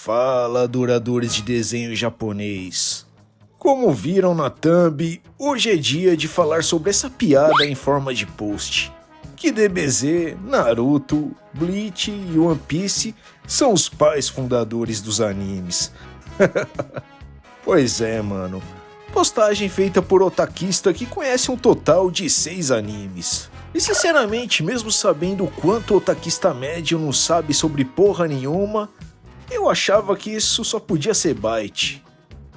Fala, adoradores de desenho japonês. Como viram na thumb, hoje é dia de falar sobre essa piada em forma de post. Que DBZ, Naruto, Bleach e One Piece são os pais fundadores dos animes. Pois é, mano. Postagem feita por otakista que conhece um total de 6 animes. E sinceramente, mesmo sabendo o quanto o otakista médio não sabe sobre porra nenhuma, eu achava que isso só podia ser bait.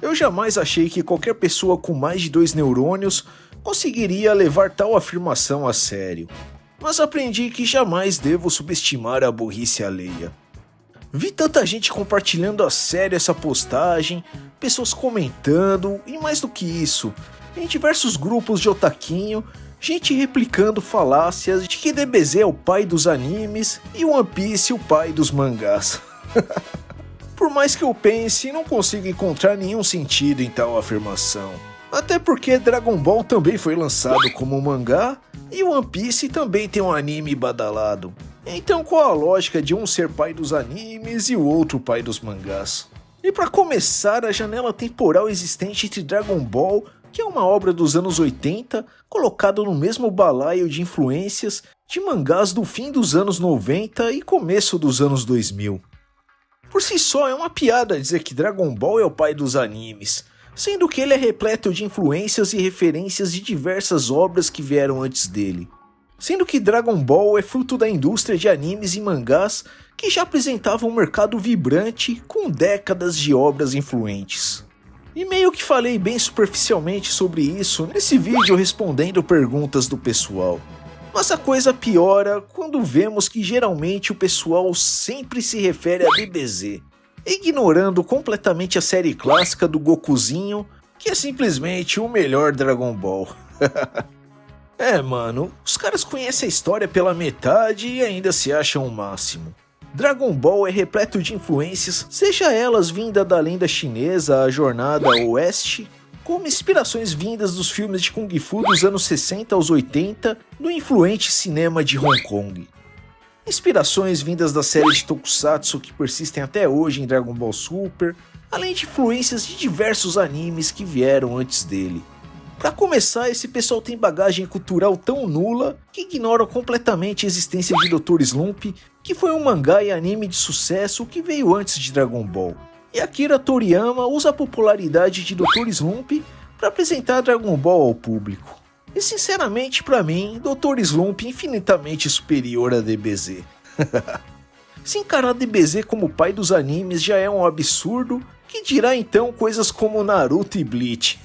Eu jamais achei que qualquer pessoa com mais de 2 neurônios conseguiria levar tal afirmação a sério. Mas aprendi que jamais devo subestimar a burrice alheia. Vi tanta gente compartilhando a sério essa postagem, pessoas comentando e mais do que isso, em diversos grupos de otaquinho, gente replicando falácias de que DBZ é o pai dos animes e One Piece o pai dos mangás. Por mais que eu pense, não consigo encontrar nenhum sentido em tal afirmação. Até porque Dragon Ball também foi lançado como um mangá e One Piece também tem um anime badalado. Então qual a lógica de um ser pai dos animes e o outro pai dos mangás? E para começar, a janela temporal existente entre Dragon Ball, que é uma obra dos anos 80, colocado no mesmo balaio de influências de mangás do fim dos anos 90 e começo dos anos 2000. Por si só, é uma piada dizer que Dragon Ball é o pai dos animes, sendo que ele é repleto de influências e referências de diversas obras que vieram antes dele. Sendo que Dragon Ball é fruto da indústria de animes e mangás que já apresentavam um mercado vibrante com décadas de obras influentes. E meio que falei bem superficialmente sobre isso nesse vídeo respondendo perguntas do pessoal. Mas a coisa piora quando vemos que geralmente o pessoal sempre se refere a DBZ, ignorando completamente a série clássica do Gokuzinho, que é simplesmente o melhor Dragon Ball. É, mano, os caras conhecem a história pela metade e ainda se acham o máximo. Dragon Ball é repleto de influências, seja elas vindas da lenda chinesa, a Jornada ao Oeste, como inspirações vindas dos filmes de Kung Fu dos anos 60 aos 80 no influente cinema de Hong Kong. Inspirações vindas da série de Tokusatsu que persistem até hoje em Dragon Ball Super, além de influências de diversos animes que vieram antes dele. Para começar, esse pessoal tem bagagem cultural tão nula que ignoram completamente a existência de Dr. Slump, que foi um mangá e anime de sucesso que veio antes de Dragon Ball. E Akira Toriyama usa a popularidade de Dr. Slump para apresentar Dragon Ball ao público. E sinceramente, para mim, Dr. Slump é infinitamente superior a DBZ. Se encarar DBZ como pai dos animes já é um absurdo, que dirá então coisas como Naruto e Bleach.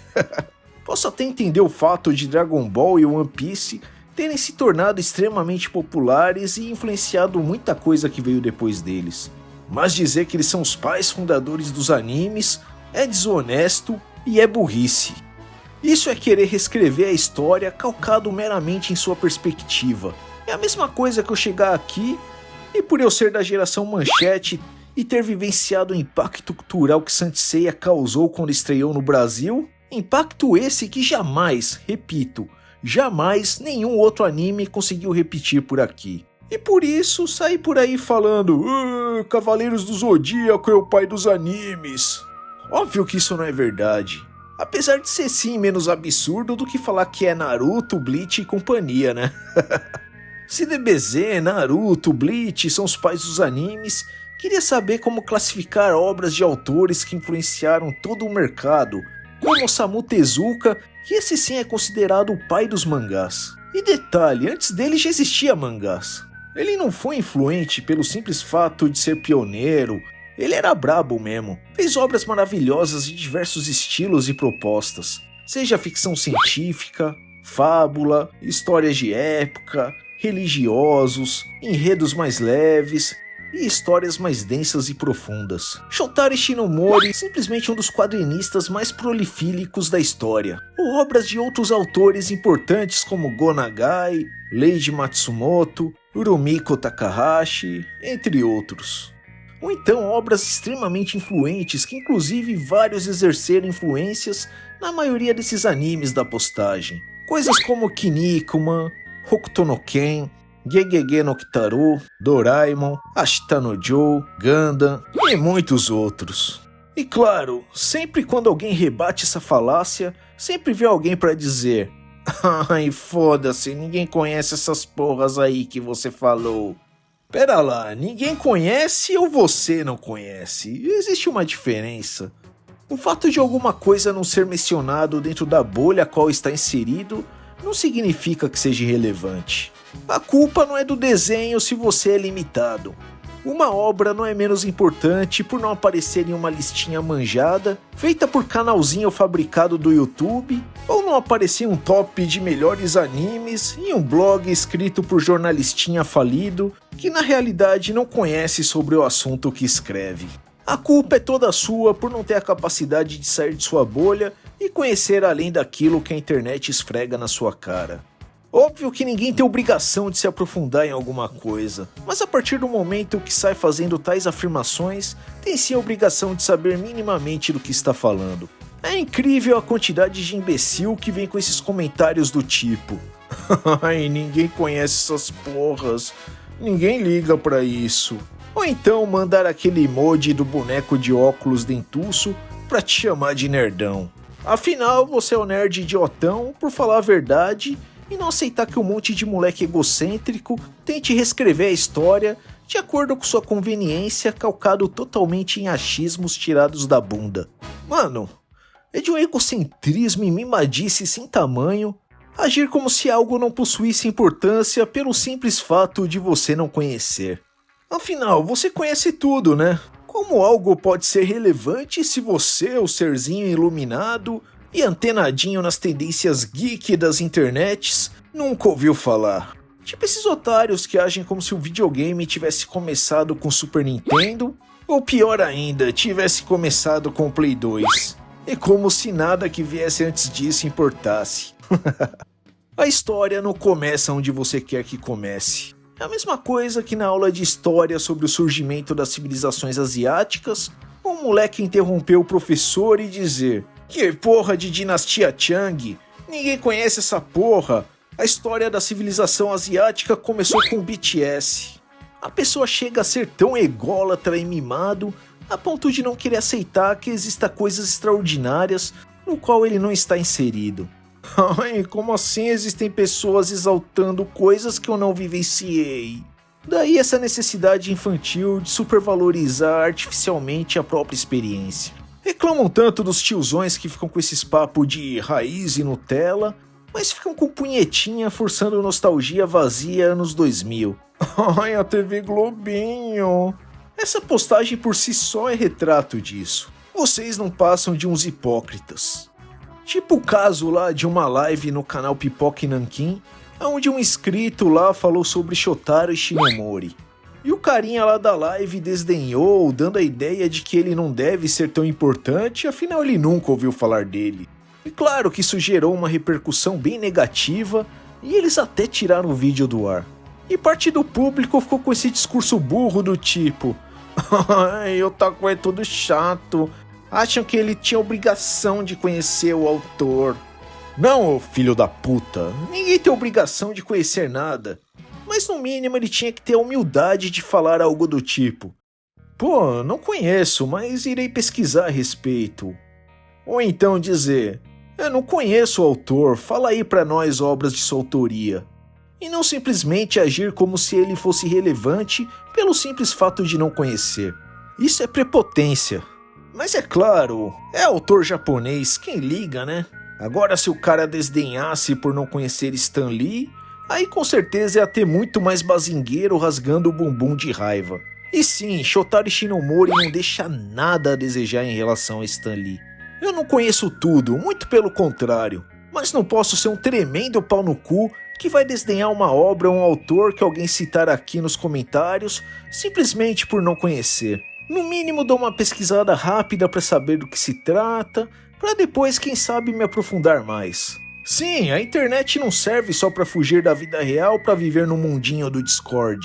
Posso até entender o fato de Dragon Ball e One Piece terem se tornado extremamente populares e influenciado muita coisa que veio depois deles. Mas dizer que eles são os pais fundadores dos animes é desonesto e é burrice. Isso é querer reescrever a história calcado meramente em sua perspectiva. É a mesma coisa que eu chegar aqui e por eu ser da geração manchete e ter vivenciado o impacto cultural que Saint Seiya causou quando estreou no Brasil, impacto esse que jamais, repito, jamais nenhum outro anime conseguiu repetir por aqui. E por isso saí por aí falando Cavaleiros do Zodíaco é o pai dos animes. Óbvio que isso não é verdade. Apesar de ser sim menos absurdo do que falar que é Naruto, Bleach e companhia, né? Se DBZ, Naruto, Bleach são os pais dos animes, queria saber como classificar obras de autores que influenciaram todo o mercado, como Osamu Tezuka, que esse sim é considerado o pai dos mangás. E detalhe, antes dele já existia mangás. Ele não foi influente pelo simples fato de ser pioneiro, ele era brabo mesmo. Fez obras maravilhosas de diversos estilos e propostas, seja ficção científica, fábula, histórias de época, religiosos, enredos mais leves e histórias mais densas e profundas. Shotaro Shinomori, simplesmente um dos quadrinistas mais prolifílicos da história, ou obras de outros autores importantes como Go Nagai, Leiji Matsumoto, Rumiko Takahashi, entre outros. Ou então obras extremamente influentes que inclusive vários exerceram influências na maioria desses animes da postagem. Coisas como Kinnikuman, Hokuto no Ken, Gegege no Kitaro, Doraemon, Ashita no Joe, Gundam e muitos outros. E claro, sempre quando alguém rebate essa falácia, sempre vem alguém pra dizer: ai, foda-se, ninguém conhece essas porras aí que você falou. Pera lá, ninguém conhece ou você não conhece? Existe uma diferença. O fato de alguma coisa não ser mencionado dentro da bolha a qual está inserido não significa que seja irrelevante. A culpa não é do desenho se você é limitado. Uma obra não é menos importante por não aparecer em uma listinha manjada, feita por canalzinho fabricado do YouTube, ou não aparecer em um top de melhores animes em um blog escrito por jornalistinha falido, que na realidade não conhece sobre o assunto que escreve. A culpa é toda sua por não ter a capacidade de sair de sua bolha e conhecer além daquilo que a internet esfrega na sua cara. Óbvio que ninguém tem obrigação de se aprofundar em alguma coisa, mas a partir do momento que sai fazendo tais afirmações, tem sim a obrigação de saber minimamente do que está falando. É incrível a quantidade de imbecil que vem com esses comentários do tipo: ai, ninguém conhece essas porras, ninguém liga pra isso. Ou então mandar aquele emoji do boneco de óculos dentuço pra te chamar de nerdão. Afinal, você é o nerd idiotão por falar a verdade e não aceitar que um monte de moleque egocêntrico tente reescrever a história de acordo com sua conveniência, calcado totalmente em achismos tirados da bunda. Mano, é de um egocentrismo e mimadice sem tamanho agir como se algo não possuísse importância pelo simples fato de você não conhecer. Afinal, você conhece tudo, né? Como algo pode ser relevante se você, o serzinho iluminado e antenadinho nas tendências geek das internets, nunca ouviu falar? Tipo esses otários que agem como se o videogame tivesse começado com Super Nintendo, ou pior ainda, tivesse começado com o Play 2. E como se nada que viesse antes disso importasse. A história não começa onde você quer que comece. É a mesma coisa que na aula de história sobre o surgimento das civilizações asiáticas, um moleque interromper o professor e dizer: que porra de dinastia Chang? Ninguém conhece essa porra. A história da civilização asiática começou com o BTS. A pessoa chega a ser tão ególatra e mimado a ponto de não querer aceitar que exista coisas extraordinárias no qual ele não está inserido. Ai, como assim existem pessoas exaltando coisas que eu não vivenciei? Daí essa necessidade infantil de supervalorizar artificialmente a própria experiência. Reclamam tanto dos tiozões que ficam com esses papos de raiz e Nutella, mas ficam com punhetinha forçando nostalgia vazia anos 2000. Ai, a TV Globinho. Essa postagem por si só é retrato disso. Vocês não passam de uns hipócritas. Tipo o caso lá de uma live no canal Pipoca e Nanquim, onde um inscrito lá falou sobre Shotaro Shinomori. E o carinha lá da live desdenhou, dando a ideia de que ele não deve ser tão importante, afinal ele nunca ouviu falar dele. E claro que isso gerou uma repercussão bem negativa, e eles até tiraram o vídeo do ar. E parte do público ficou com esse discurso burro do tipo: ai, otaku é tudo chato, acham que ele tinha obrigação de conhecer o autor. Não, ô filho da puta, ninguém tem obrigação de conhecer nada. Mas no mínimo ele tinha que ter a humildade de falar algo do tipo: pô, não conheço, mas irei pesquisar a respeito. Ou então dizer: eu não conheço o autor, fala aí pra nós obras de sua autoria. E não simplesmente agir como se ele fosse relevante pelo simples fato de não conhecer. Isso é prepotência. Mas é claro, é autor japonês, quem liga, né? Agora se o cara desdenhasse por não conhecer Stan Lee, aí com certeza ia ter muito mais bazingueiro rasgando o bumbum de raiva. E sim, Shotaro Shinomori não deixa nada a desejar em relação a Stan Lee. Eu não conheço tudo, muito pelo contrário, mas não posso ser um tremendo pau no cu que vai desdenhar uma obra ou um autor que alguém citar aqui nos comentários simplesmente por não conhecer. No mínimo dou uma pesquisada rápida para saber do que se trata, para depois quem sabe me aprofundar mais. Sim, a internet não serve só para fugir da vida real para viver no mundinho do Discord.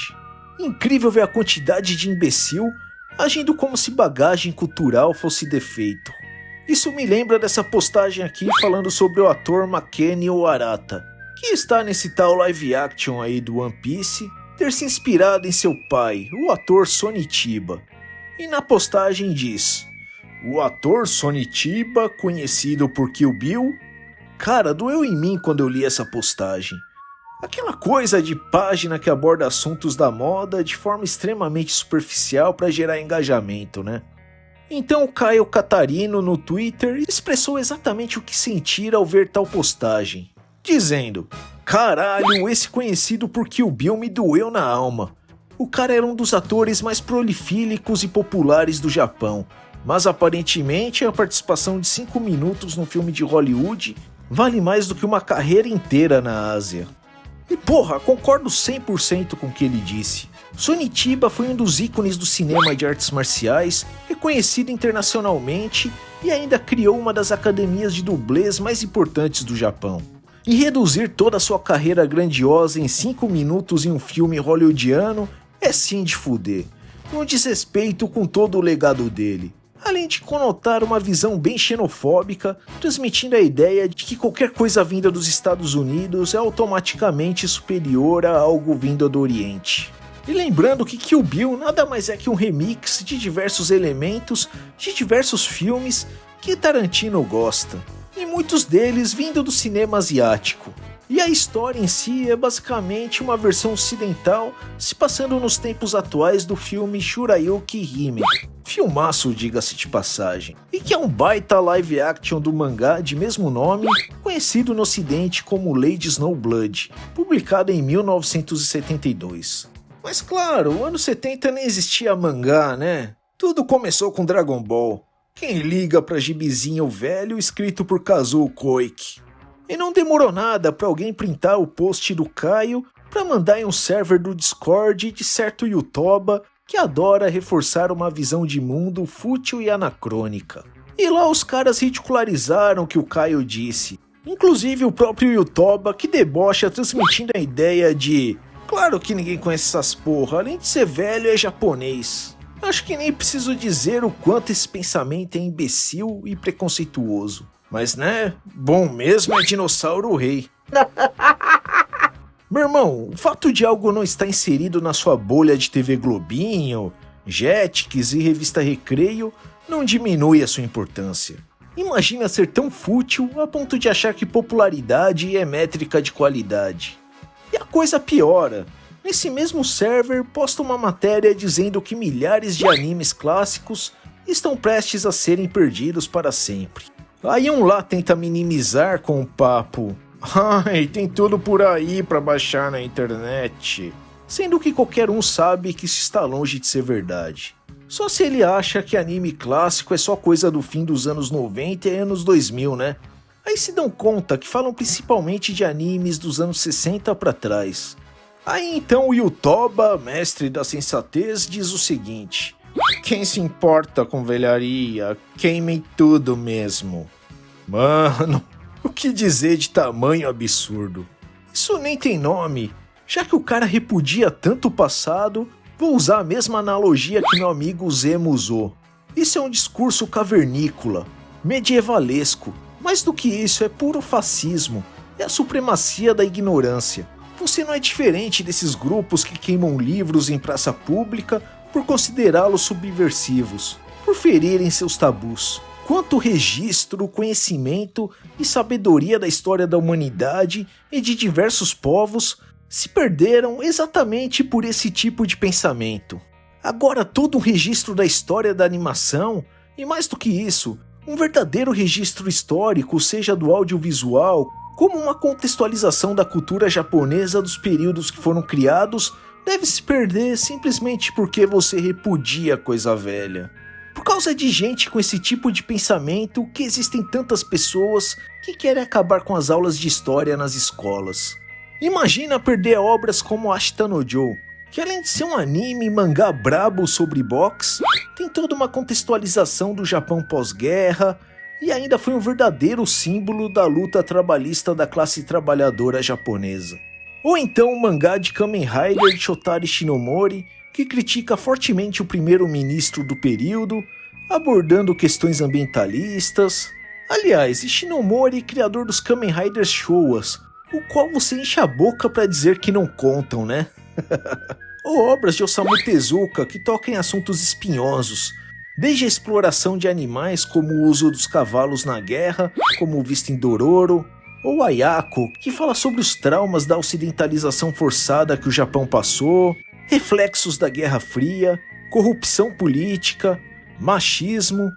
Incrível ver a quantidade de imbecil agindo como se bagagem cultural fosse defeito. Isso me lembra dessa postagem aqui falando sobre o ator Makeni Oharata. que está nesse tal live action aí do One Piece, ter se inspirado em seu pai, o ator Sonny Chiba. E na postagem diz: o ator Sonny Chiba, conhecido por Kill Bill. Cara, doeu em mim quando eu li essa postagem. Aquela coisa de página que aborda assuntos da moda de forma extremamente superficial para gerar engajamento, né? Então o Caio Catarino no Twitter expressou exatamente o que sentira ao ver tal postagem, dizendo: caralho, esse conhecido por Kill Bill me doeu na alma. O cara era um dos atores mais prolifílicos e populares do Japão, mas aparentemente a participação de 5 minutos no filme de Hollywood vale mais do que uma carreira inteira na Ásia. E porra, concordo 100% com o que ele disse. Sonny Chiba foi um dos ícones do cinema de artes marciais, reconhecido internacionalmente e ainda criou uma das academias de dublês mais importantes do Japão. E reduzir toda a sua carreira grandiosa em 5 minutos em um filme hollywoodiano é sim de fuder. Um desrespeito com todo o legado dele. Além de conotar uma visão bem xenofóbica, transmitindo a ideia de que qualquer coisa vinda dos Estados Unidos é automaticamente superior a algo vindo do Oriente. E lembrando que Kill Bill nada mais é que um remix de diversos elementos de diversos filmes que Tarantino gosta, e muitos deles vindo do cinema asiático. E a história em si é basicamente uma versão ocidental se passando nos tempos atuais do filme Shurayuki Hime. Filmaço, diga-se de passagem, e que é um baita live action do mangá de mesmo nome, conhecido no ocidente como Lady Snowblood, publicado em 1972. Mas claro, no ano 70 nem existia mangá, né? Tudo começou com Dragon Ball. Quem liga pra gibizinho velho escrito por Kazuo Koike? E não demorou nada pra alguém printar o post do Caio pra mandar em um server do Discord de certo Yutoba que adora reforçar uma visão de mundo fútil e anacrônica. E lá os caras ridicularizaram o que o Caio disse, inclusive o próprio Yutoba que debocha transmitindo a ideia de: claro que ninguém conhece essas porra, além de ser velho é japonês. Acho que nem preciso dizer o quanto esse pensamento é imbecil e preconceituoso. Mas né, bom mesmo é Dinossauro Rei. Meu irmão, o fato de algo não estar inserido na sua bolha de TV Globinho, Jetix e Revista Recreio não diminui a sua importância. Imagina ser tão fútil a ponto de achar que popularidade é métrica de qualidade. E a coisa piora. Nesse mesmo server posta uma matéria dizendo que milhares de animes clássicos estão prestes a serem perdidos para sempre. Aí um lá tenta minimizar com o papo: ai, tem tudo por aí pra baixar na internet. Sendo que qualquer um sabe que isso está longe de ser verdade. Só se ele acha que anime clássico é só coisa do fim dos anos 90 e anos 2000, né? Aí se dão conta que falam principalmente de animes dos anos 60 pra trás. Aí então o Yutoba, mestre da sensatez, diz o seguinte: quem se importa com velharia, queimem tudo mesmo. Mano, o que dizer de tamanho absurdo? Isso nem tem nome. Já que o cara repudia tanto o passado, vou usar a mesma analogia que meu amigo Zemo usou. Isso é um discurso cavernícola, medievalesco. Mais do que isso, é puro fascismo. É a supremacia da ignorância. Você não é diferente desses grupos que queimam livros em praça pública por considerá-los subversivos, por ferirem seus tabus. Quanto registro, conhecimento e sabedoria da história da humanidade e de diversos povos se perderam exatamente por esse tipo de pensamento. Agora todo um registro da história da animação, e mais do que isso, um verdadeiro registro histórico, seja do audiovisual, como uma contextualização da cultura japonesa dos períodos que foram criados, deve se perder simplesmente porque você repudia coisa velha. Por causa de gente com esse tipo de pensamento que existem tantas pessoas que querem acabar com as aulas de história nas escolas. Imagina perder obras como Ashita no Joe, que além de ser um anime e mangá brabo sobre boxe, tem toda uma contextualização do Japão pós-guerra e ainda foi um verdadeiro símbolo da luta trabalhista da classe trabalhadora japonesa. Ou então o mangá de Kamen Rider de Shotari Shinomori, que critica fortemente o primeiro-ministro do período, abordando questões ambientalistas. Aliás, Shinomori, criador dos Kamen Riders Showas, o qual você enche a boca pra dizer que não contam, né? Ou obras de Osamu Tezuka que tocam em assuntos espinhosos, desde a exploração de animais como o uso dos cavalos na guerra, como visto em Dororo, ou Ayako, que fala sobre os traumas da ocidentalização forçada que o Japão passou, reflexos da Guerra Fria, corrupção política, machismo,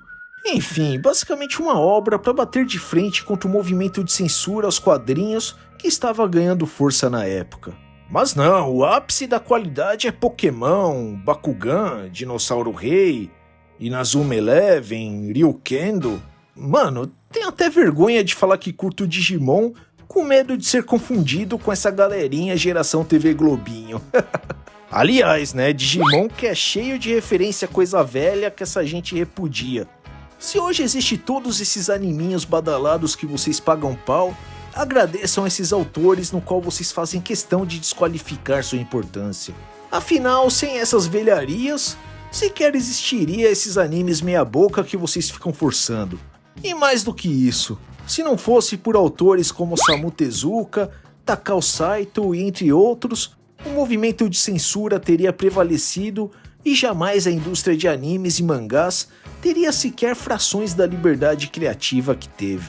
enfim, basicamente uma obra para bater de frente contra o movimento de censura aos quadrinhos que estava ganhando força na época. Mas não, o ápice da qualidade é Pokémon, Bakugan, Dinossauro Rei, Inazuma Eleven, Ryukendo. Mano, tenho até vergonha de falar que curto Digimon com medo de ser confundido com essa galerinha geração TV Globinho. Aliás, né, Digimon que é cheio de referência a coisa velha que essa gente repudia. Se hoje existe todos esses animinhos badalados que vocês pagam pau, agradeçam esses autores no qual vocês fazem questão de desqualificar sua importância. Afinal, sem essas velharias, sequer existiria esses animes meia boca que vocês ficam forçando. E mais do que isso, se não fosse por autores como Osamu Tezuka, Takao Saito e entre outros, o movimento de censura teria prevalecido e jamais a indústria de animes e mangás teria sequer frações da liberdade criativa que teve.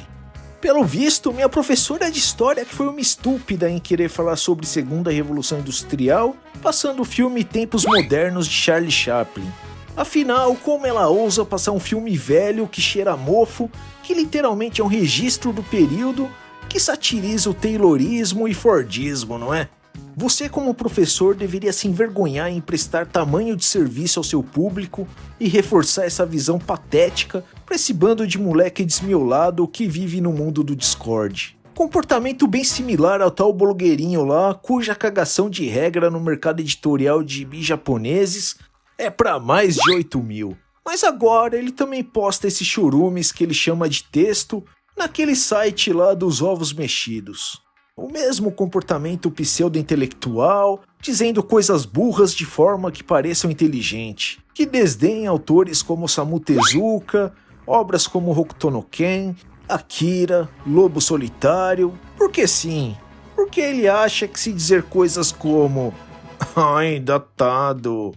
Pelo visto, minha professora de história que foi uma estúpida em querer falar sobre Segunda Revolução Industrial, passando o filme Tempos Modernos de Charlie Chaplin. Afinal, como ela ousa passar um filme velho que cheira a mofo, que literalmente é um registro do período, que satiriza o taylorismo e fordismo, não é? Você como professor deveria se envergonhar em prestar tamanho de serviço ao seu público e reforçar essa visão patética para esse bando de moleque desmiolado que vive no mundo do Discord. Comportamento bem similar ao tal blogueirinho lá, cuja cagação de regra no mercado editorial de bi japoneses é para mais de 8.000. Mas agora ele também posta esses churumes que ele chama de texto naquele site lá dos ovos mexidos. O mesmo comportamento pseudo-intelectual, dizendo coisas burras de forma que pareçam inteligente, que desdenha autores como Osamu Tezuka, obras como Hokuto no Ken, Akira, Lobo Solitário, porque sim, porque ele acha que se dizer coisas como "ai, datado",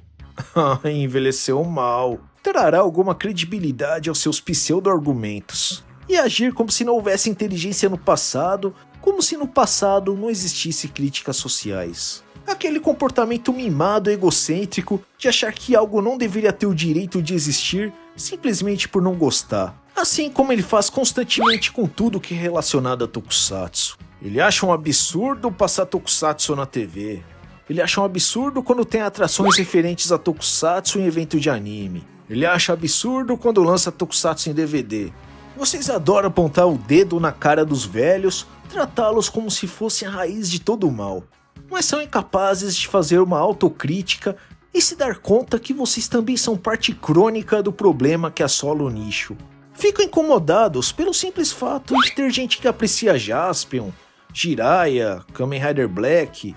"ai, envelheceu mal", trará alguma credibilidade aos seus pseudo-argumentos, e agir como se não houvesse inteligência no passado, como se no passado não existisse críticas sociais. Aquele comportamento mimado e egocêntrico de achar que algo não deveria ter o direito de existir simplesmente por não gostar. Assim como ele faz constantemente com tudo que é relacionado a Tokusatsu. Ele acha um absurdo passar Tokusatsu na TV. Ele acha um absurdo quando tem atrações referentes a Tokusatsu em evento de anime. Ele acha absurdo quando lança Tokusatsu em DVD. Vocês adoram apontar o dedo na cara dos velhos, tratá-los como se fossem a raiz de todo o mal, mas são incapazes de fazer uma autocrítica e se dar conta que vocês também são parte crônica do problema que assola o nicho. Ficam incomodados pelo simples fato de ter gente que aprecia Jaspion, Jiraiya, Kamen Rider Black,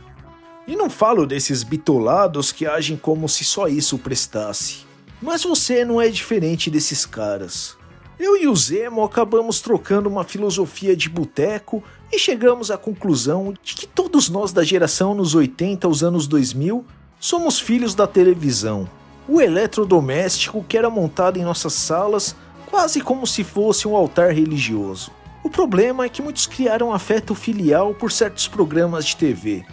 e não falo desses bitolados que agem como se só isso prestasse. Mas você não é diferente desses caras. Eu e o Zemo acabamos trocando uma filosofia de boteco e chegamos à conclusão de que todos nós da geração nos 80 aos anos 2000 somos filhos da televisão. O eletrodoméstico que era montado em nossas salas quase como se fosse um altar religioso. O problema é que muitos criaram afeto filial por certos programas de TV.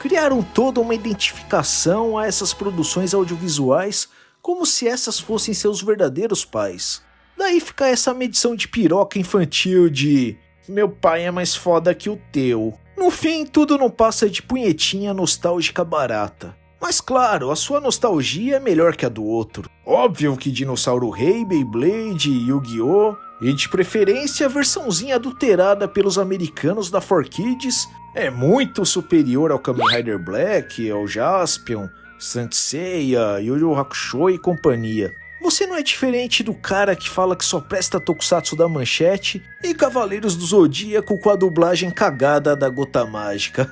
Criaram toda uma identificação a essas produções audiovisuais como se essas fossem seus verdadeiros pais. Daí fica essa medição de piroca infantil de "meu pai é mais foda que o teu". No fim, tudo não passa de punhetinha nostálgica barata. Mas claro, a sua nostalgia é melhor que a do outro. Óbvio que Dinossauro Rei, Beyblade, Yu-Gi-Oh! E de preferência a versãozinha adulterada pelos americanos da 4Kids é muito superior ao Kamen Rider Black, ao Jaspion, Saint Seiya, Yu Yu Hakusho e companhia. Você não é diferente do cara que fala que só presta Tokusatsu da Manchete e Cavaleiros do Zodíaco com a dublagem cagada da Gota Mágica.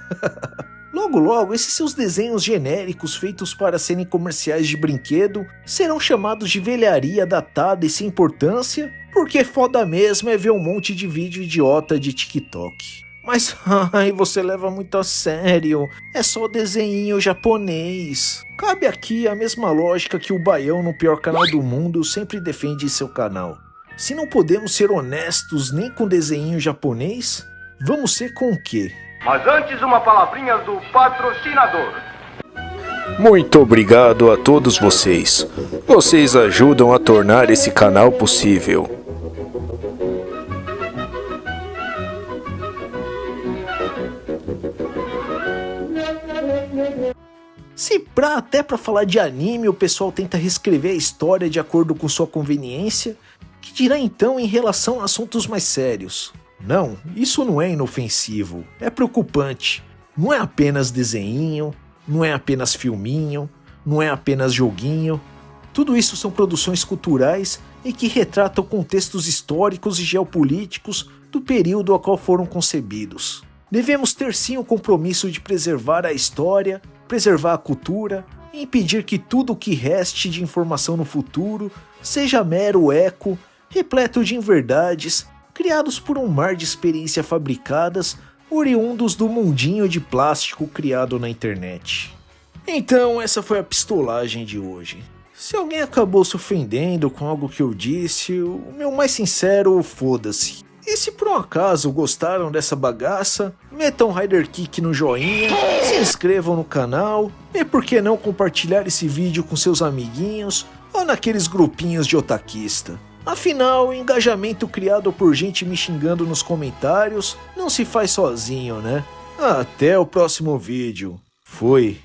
Logo logo, esses seus desenhos genéricos feitos para serem comerciais de brinquedo serão chamados de velharia datada e sem importância, porque foda mesmo é ver um monte de vídeo idiota de TikTok. Mas, ai, você leva muito a sério, é só desenho japonês. Cabe aqui a mesma lógica que o Baião no pior canal do mundo sempre defende em seu canal. Se não podemos ser honestos nem com desenho japonês, vamos ser com o quê? Mas antes uma palavrinha do patrocinador. Muito obrigado a todos vocês. Vocês ajudam a tornar esse canal possível. Se até pra falar de anime o pessoal tenta reescrever a história de acordo com sua conveniência, que dirá então em relação a assuntos mais sérios? Não, isso não é inofensivo, é preocupante. Não é apenas desenho, não é apenas filminho, não é apenas joguinho. Tudo isso são produções culturais e que retratam contextos históricos e geopolíticos do período a qual foram concebidos. Devemos ter sim o compromisso de preservar a história, preservar a cultura e impedir que tudo o que reste de informação no futuro seja mero eco, repleto de inverdades, criados por um mar de experiência fabricadas, oriundos do mundinho de plástico criado na internet. Então essa foi a pistolagem de hoje. Se alguém acabou se ofendendo com algo que eu disse, o meu mais sincero foda-se. E se por um acaso gostaram dessa bagaça, metam Rider Kick no joinha, se inscrevam no canal e por que não compartilhar esse vídeo com seus amiguinhos ou naqueles grupinhos de otaquista. Afinal, o engajamento criado por gente me xingando nos comentários não se faz sozinho, né? Até o próximo vídeo. Fui.